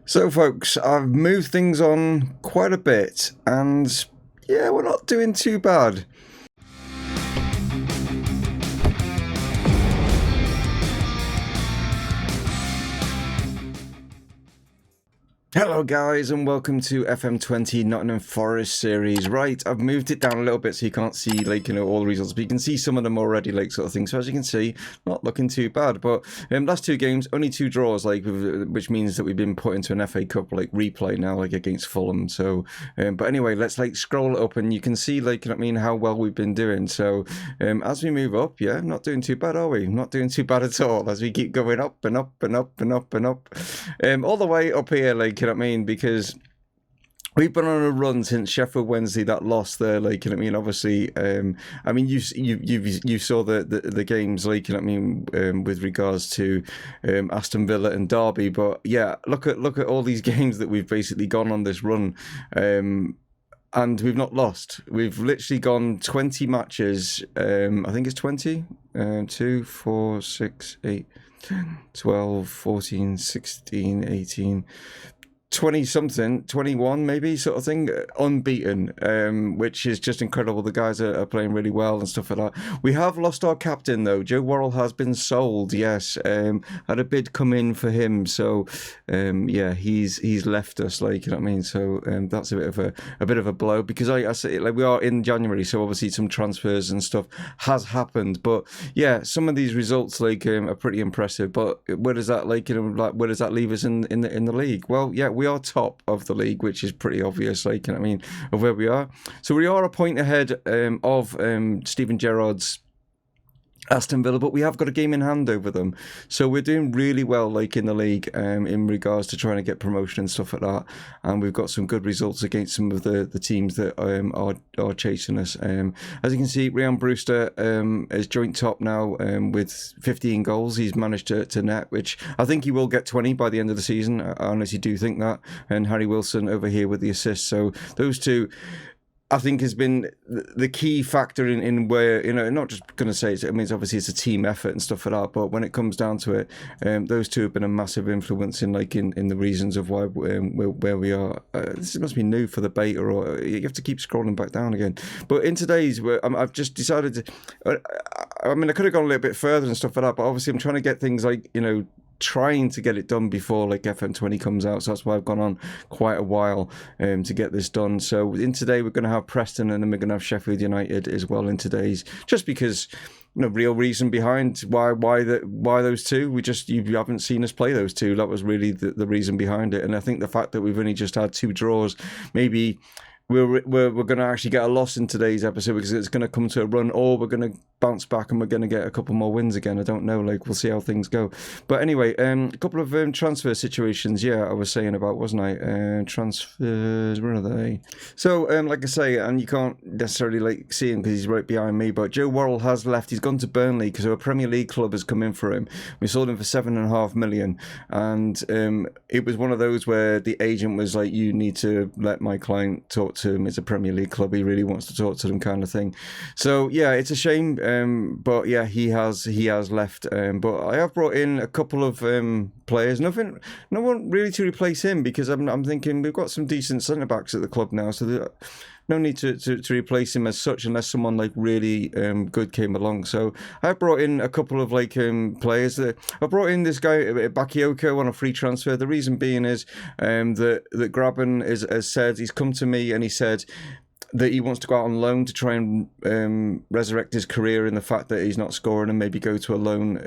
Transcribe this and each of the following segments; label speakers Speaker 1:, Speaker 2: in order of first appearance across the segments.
Speaker 1: So, folks, I've moved things on quite a bit, and yeah, we're not doing too bad. Hello guys and welcome to FM20 Nottingham Forest series. Right, I've moved it down a little bit so you can't see all the results, but you can see some of them already sort of thing. So as you can see, not looking too bad, but last two games, only two draws which means that we've been put into an FA Cup replay now against Fulham. So but anyway, let's scroll it up and you can see how well we've been doing. So as we move up, yeah, not doing too bad, are we? Not doing too bad at all as we keep going up and up and up and up and up. All the way up here, because we've been on a run since Sheffield Wednesday, that loss there, obviously, you saw the games, with regards to Aston Villa and Derby, but yeah, look at all these games that we've basically gone on this run, and we've not lost. We've literally gone 20 matches, I think it's 20, 2, 4, 6, 8, 10, 12, 14, 16, 18... 20 something, 21 maybe, sort of thing, unbeaten, which is just incredible. The guys are playing really well and stuff like that. We have lost our captain though. Joe Worrell has been sold, yes. Had a bid come in for him, so yeah, he's left us, so that's a bit of a blow, because I say, we are in January, so obviously some transfers and stuff has happened, but yeah, some of these results are pretty impressive. But where does that where does that leave us in the league? Well, yeah, we are top of the league, which is pretty obvious, of where we are. So we are a point ahead of Steven Gerrard's Aston Villa, but we have got a game in hand over them, so we're doing really well in the league in regards to trying to get promotion and stuff like that, and we've got some good results against some of the teams that are chasing us. As you can see, Ryan Brewster is joint top now with 15 goals. He's managed to net, which I think he will get 20 by the end of the season. I honestly do think that. And Harry Wilson over here with the assists. So those two, I think, has been the key factor in where, not just going to say obviously it's a team effort and stuff like that, but when it comes down to it, those two have been a massive influence in the reasons of why where we are. This must be new for the beta, or you have to keep scrolling back down again. But in today's, I've just decided to, I could have gone a little bit further and stuff like that, but obviously I'm trying to get things trying to get it done before FM20 comes out, so that's why I've gone on quite a while to get this done. So in today we're going to have Preston, and then we're going to have Sheffield United as well in today's, just because no real reason behind why those two. You haven't seen us play those two. That was really the reason behind it. And I think the fact that we've only just had two draws, maybe we're going to actually get a loss in today's episode, because it's going to come to a run, or we're going to bounce back and we're going to get a couple more wins again. I don't know, we'll see how things go. But anyway, a couple of transfer situations, I was saying about, wasn't I? Transfers, where are they? So like I say, and you can't necessarily see him because he's right behind me, but Joe Worrell has left. He's gone to Burnley because a Premier League club has come in for him. We sold him for $7.5 million, and it was one of those where the agent was like, you need to let my client talk to him. It's a Premier League club, he really wants to talk to them, kind of thing. So yeah, it's a shame, but yeah, he has left. But I have brought in a couple of players. No one really to replace him, because I'm thinking we've got some decent centre backs at the club now, so no need to replace him as such, unless someone really good came along. So I brought in a couple of players. I brought in this guy Bakayoko on a free transfer. The reason being is that Graben has said, he's come to me and he said that he wants to go out on loan to try and resurrect his career, in the fact that he's not scoring, and maybe go to a loan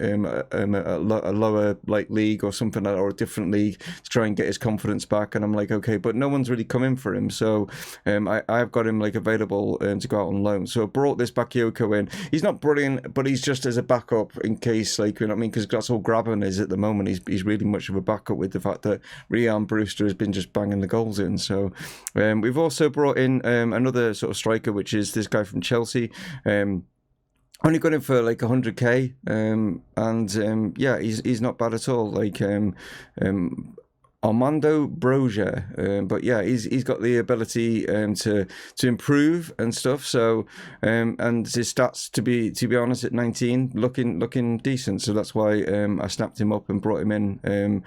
Speaker 1: a lower league or something, or a different league, to try and get his confidence back. And I'm like, okay, but no one's really come in for him, so I've got him available to go out on loan. So I brought this Bakayoko in. He's not brilliant, but he's just as a backup in case, because that's all Graben is at the moment. He's really much of a backup, with the fact that Ryan Brewster has been just banging the goals in. So we've also brought in another sort of striker, which is this guy from Chelsea. Only got him for 100k, and yeah, he's not bad at all. Armando Broja, but yeah, he's got the ability to improve and stuff. So and his stats, to be honest, at 19, looking decent. So that's why I snapped him up and brought him in,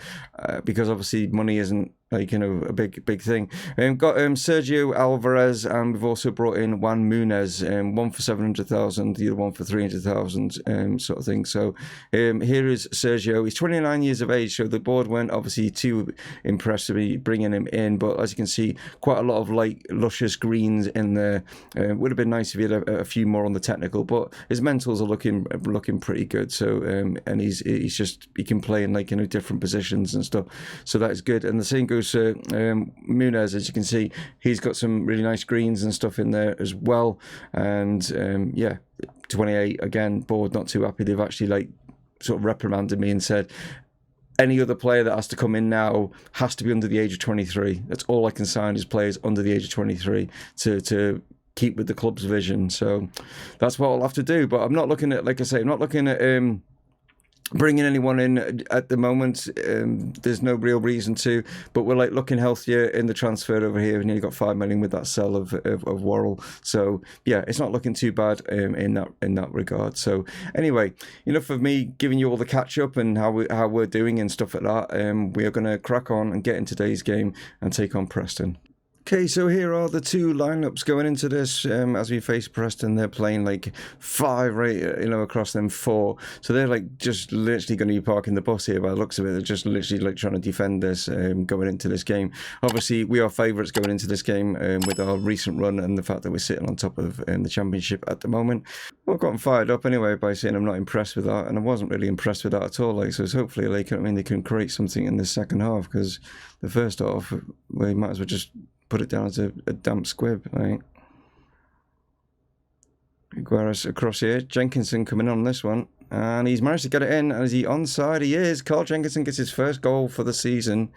Speaker 1: because obviously money isn't like, you know, a big thing. Got Sergio Alvarez, and we've also brought in Juan Munez, one for 700,000, the other one for 300,000, sort of thing. So here is Sergio. He's 29 years of age, so the board weren't obviously too impressed with me bringing him in, but as you can see, quite a lot of like luscious greens in there. Would have been nice if he had a few more on the technical, but his mentals are looking pretty good. So and he can play in, like, you know, different positions and stuff. So that is good. And the same goes to Munez. As you can see, he's got some really nice greens and stuff in there as well. And yeah, 28 again. Board not too happy. They've actually like sort of reprimanded me and said any other player that has to come in now has to be under the age of 23. That's all I can sign is players under the age of 23 to keep with the club's vision. So that's what I'll have to do. But I'm not looking at, like I say, I'm not looking at bringing anyone in at the moment. There's no real reason to, but we're like looking healthier in the transfer over here. We nearly got 5 million with that sell of Worrell. So yeah, it's not looking too bad in that regard. So anyway, enough of me giving you all the catch up and how we're doing and stuff like that. We are going to crack on and get in today's game and take on Preston. Okay, so here are the two lineups going into this. As we face Preston, they're playing like 5, right, you know, across them 4. So they're like just literally going to be parking the bus here by the looks of it. They're just literally like trying to defend this going into this game. Obviously, we are favourites going into this game with our recent run and the fact that we're sitting on top of the championship at the moment. Well, I've gotten fired up anyway by saying I'm not impressed with that, and I wasn't really impressed with that at all. Like, so hopefully, like, I mean, they can create something in the second half, because the first half we might as well just put it down as a damp squib, right? Guerras across here. Jenkinson coming on this one. And he's managed to get it in. And is he onside? He is. Carl Jenkinson gets his first goal for the season.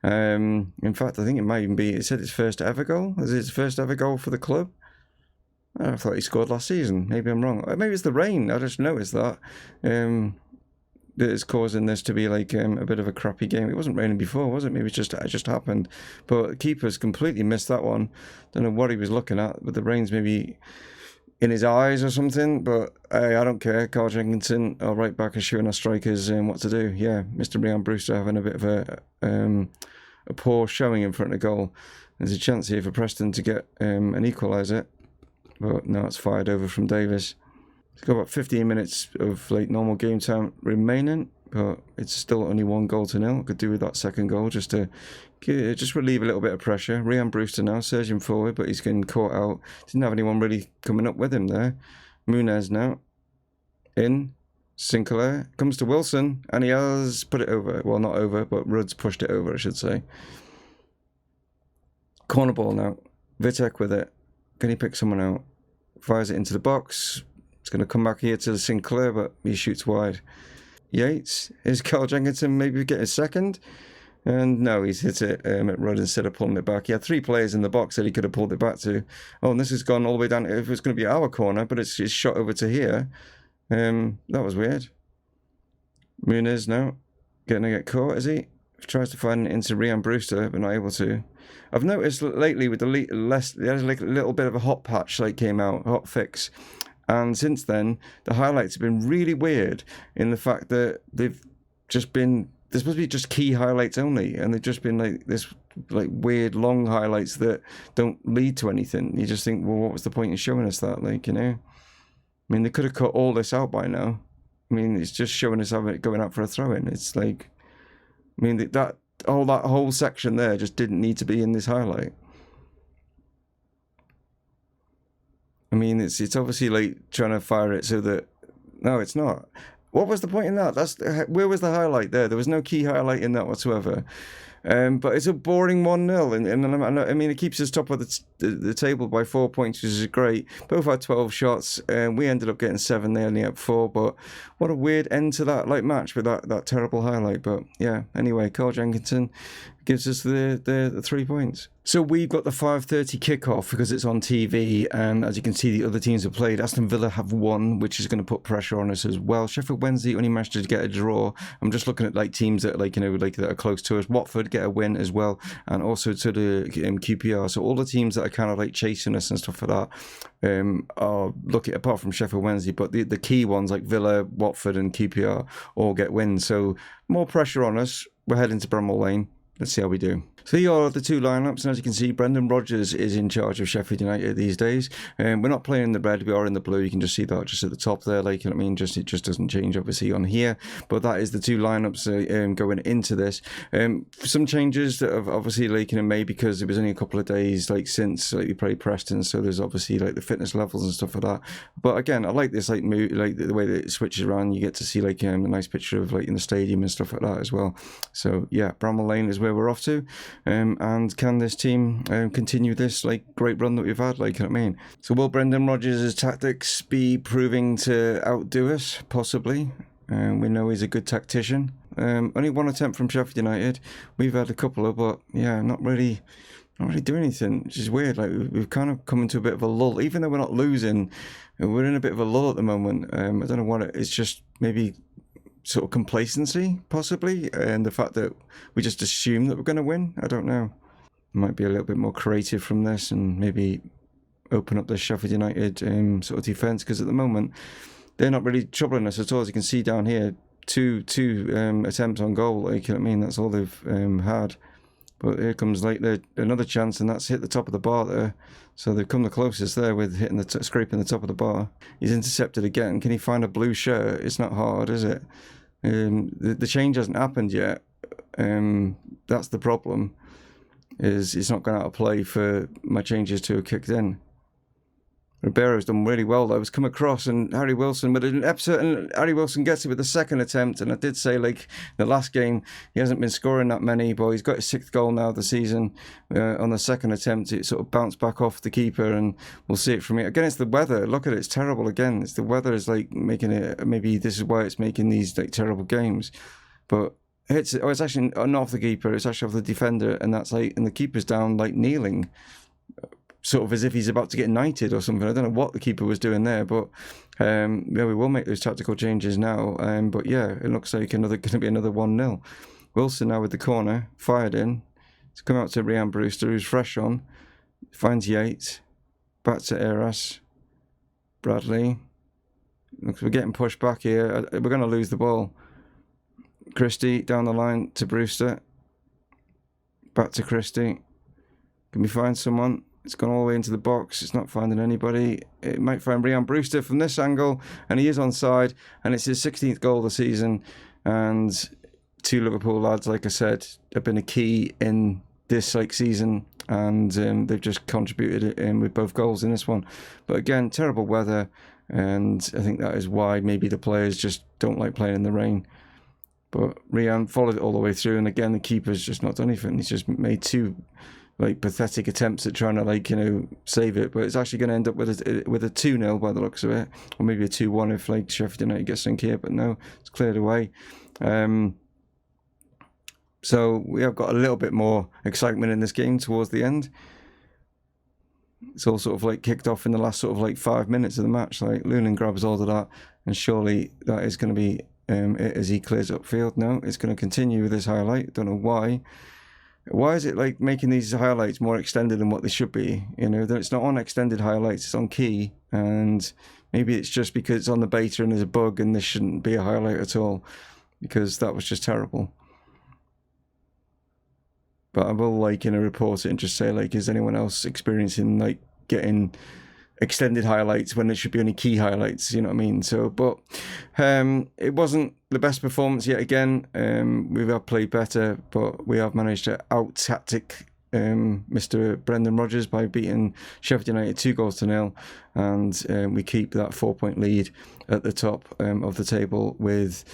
Speaker 1: In fact, I think it might even be, it said his first ever goal. Is it his first ever goal for the club? I thought he scored last season. Maybe I'm wrong. Maybe it's the rain. I just noticed that. That is causing this to be like a bit of a crappy game. It wasn't raining before, was it? Maybe it just happened. But the keeper's completely missed that one. Don't know what he was looking at, but the rain's maybe in his eyes or something. But hey, I don't care. Carl Jenkinson, our right back, is showing our strikers what to do. Yeah, Mr. Ryan Brewster having a bit of a poor showing in front of goal. There's a chance here for Preston to get an equaliser, but no, it's fired over from Davis. It's got about 15 minutes of like normal game time remaining, but it's still only 1-0. Could do with that second goal just to relieve a little bit of pressure. Ryan Brewster now surging forward, but he's getting caught out. Didn't have anyone really coming up with him there. Munez now in. Sinclair comes to Wilson, and he has put it over. Well, not over, but Rudd's pushed it over, I should say. Corner ball now. Vitek with it. Can he pick someone out? Fires it into the box. It's going to come back here to Sinclair, but he shoots wide. Yates. Is Carl Jenkinson maybe getting a second? And no, he's hit it at Rudd instead of pulling it back. He had 3 players in the box that he could have pulled it back to. Oh, and this has gone all the way down. If it was going to be our corner, but it's shot over to here. That was weird. Munez now. Going to get caught, is he? Tries to find it into Ryan Brewster, but not able to. I've noticed lately with there's like a little bit of a hot patch like came out, hot fix. And since then, the highlights have been really weird in the fact that they've just been, they're supposed to be just key highlights only, and they've just been like this like weird long highlights that don't lead to anything. You just think, well, what was the point in showing us that? Like, you know, I mean, they could have cut all this out by now. I mean, it's just showing us it going out for a throw-in. It's like, I mean, that whole section there just didn't need to be in this highlight. I mean, it's obviously like trying to fire it so that... No, it's not. What was the point in that? Where was the highlight there? There was no key highlight in that whatsoever. But it's a boring 1-0. And I mean, it keeps us top of the table by 4 points, which is great. Both had 12 shots. We ended up getting 7. They only had 4. But what a weird end to that like match with that terrible highlight. But yeah, anyway, Carl Jenkinson gives us the 3 points. So we've got the 5:30 kickoff because it's on TV, and as you can see, the other teams have played. Aston Villa have won, which is going to put pressure on us as well. Sheffield Wednesday only managed to get a draw. I'm just looking at like teams that like, you know, like that are close to us. Watford did get a win as well, and also to the QPR. So all the teams that are kind of like chasing us and stuff like that are looking, apart from Sheffield Wednesday, but the key ones like Villa, Watford and QPR all get wins. So more pressure on us. We're heading to Bramall Lane. Let's see how we do. So here are the two lineups, and as you can see, Brendan Rodgers is in charge of Sheffield United these days. We're not playing in the red, we are in the blue. You can just see that just at the top there, like, you know what I mean? It just doesn't change obviously on here, but that is the two lineups going into this. Some changes that have obviously like, you know, made because it was only a couple of days like since like we played Preston, so there's obviously like the fitness levels and stuff like that. But again, I like this like move, like the way that it switches around. You get to see like a nice picture of like in the stadium and stuff like that as well. So yeah, Bramall Lane is where we're off to. And can this team continue this like great run that we've had, like, you know what I mean? So will Brendan Rodgers' tactics be proving to outdo us? Possibly. We know he's a good tactician. Only one attempt from Sheffield United. We've had a couple of, but yeah, not really doing anything, which is weird. Like we've kind of come into a bit of a lull, even though we're not losing. We're in a bit of a lull at the moment. I don't know what it's just maybe sort of complacency, possibly, and the fact that we just assume that we're going to win. I don't know. Might be a little bit more creative from this and maybe open up the Sheffield United sort of defence, because at the moment they're not really troubling us at all. As you can see down here, two attempts on goal, like, you know what I mean? That's all they've had. But here comes like another chance, and that's hit the top of the bar there. So they've come the closest there with hitting scraping the top of the bar. He's intercepted again. Can he find a blue shirt? It's not hard, is it? The change hasn't happened yet. That's the problem. Is it's not going out of play for my changes to have kicked in. Ribeiro's done really well though. It's come across, and Harry Wilson with an episode, and Harry Wilson gets it with the second attempt. And I did say, like, the last game he hasn't been scoring that many, but he's got his 6th goal now of the season. On the second attempt, it sort of bounced back off the keeper, and we'll see it from here. Again, it's the weather. Look at it, it's terrible again. It's the weather is like making it. Maybe this is why it's making these like terrible games. But it's actually not off the keeper. It's actually off the defender, and that's like, and the keeper's down like kneeling, sort of as if he's about to get knighted or something. I don't know what the keeper was doing there, but yeah, we will make those tactical changes now. But yeah, it looks like going to be another 1-0. Wilson now with the corner, fired in. It's come out to Ryan Brewster, who's fresh on. Finds Yates. Back to Eras. Bradley. Looks we're getting pushed back here. We're going to lose the ball. Christie down the line to Brewster. Back to Christie. Can we find someone? It's gone all the way into the box. It's not finding anybody. It might find Ryan Brewster from this angle, and he is onside, and it's his 16th goal of the season. And two Liverpool lads, like I said, have been a key in this like season, and they've just contributed in with both goals in this one. But again, terrible weather, and I think that is why maybe the players just don't like playing in the rain. But Ryan followed it all the way through, and again, the keeper's just not done anything. He's just made two like pathetic attempts at trying to like, you know, save it, but it's actually going to end up with a 2-0 by the looks of it, or maybe a 2-1 if like Sheffield United gets in here. But no, it's cleared away. So we have got a little bit more excitement in this game towards the end. It's all sort of like kicked off in the last sort of like 5 minutes of the match. Like Lunin grabs all of that, and surely that is going to be it as he clears upfield. No, it's going to continue with this highlight. Don't know why. Why is it like making these highlights more extended than what they should be? You know, it's not on extended highlights, it's on key, and maybe it's just because it's on the beta and there's a bug, and this shouldn't be a highlight at all, because that was just terrible. But I will like, you know, report it and just say like, is anyone else experiencing like getting extended highlights when it should be only key highlights, you know what I mean? So, but it wasn't the best performance yet again. We have played better, but we have managed to out-tactic Mr. Brendan Rodgers by beating Sheffield United 2-0, and we keep that 4-point lead at the top of the table with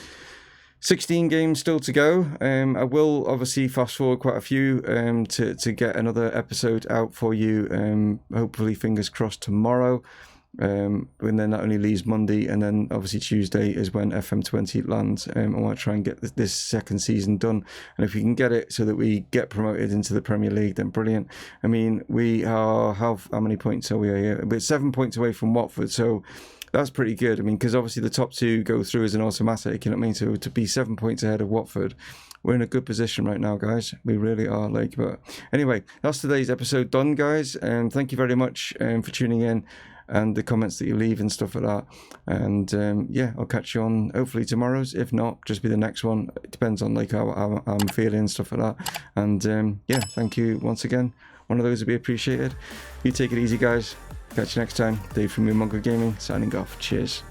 Speaker 1: 16 games still to go. I will obviously fast forward quite a few to get another episode out for you. Hopefully, fingers crossed, tomorrow. And then that only leaves Monday, and then obviously Tuesday is when FM20 lands. I want to try and get this second season done, and if we can get it so that we get promoted into the Premier League, then brilliant. I mean, we are how many points are we here? We're 7 points away from Watford, so that's pretty good. I mean, because obviously the top two go through as an automatic, you know what I mean? So to be 7 points ahead of Watford we're in a good position right now, guys. We really are. Like, but anyway, that's today's episode done, guys. And thank you very much for tuning in and the comments that you leave and stuff like that. And yeah, I'll catch you on hopefully tomorrow's. If not, just be the next one. It depends on like how I'm feeling and stuff like that. And yeah, thank you once again. One of those would be appreciated. You take it easy, guys. Catch you next time. Dave from Mumongu Gaming signing off. Cheers.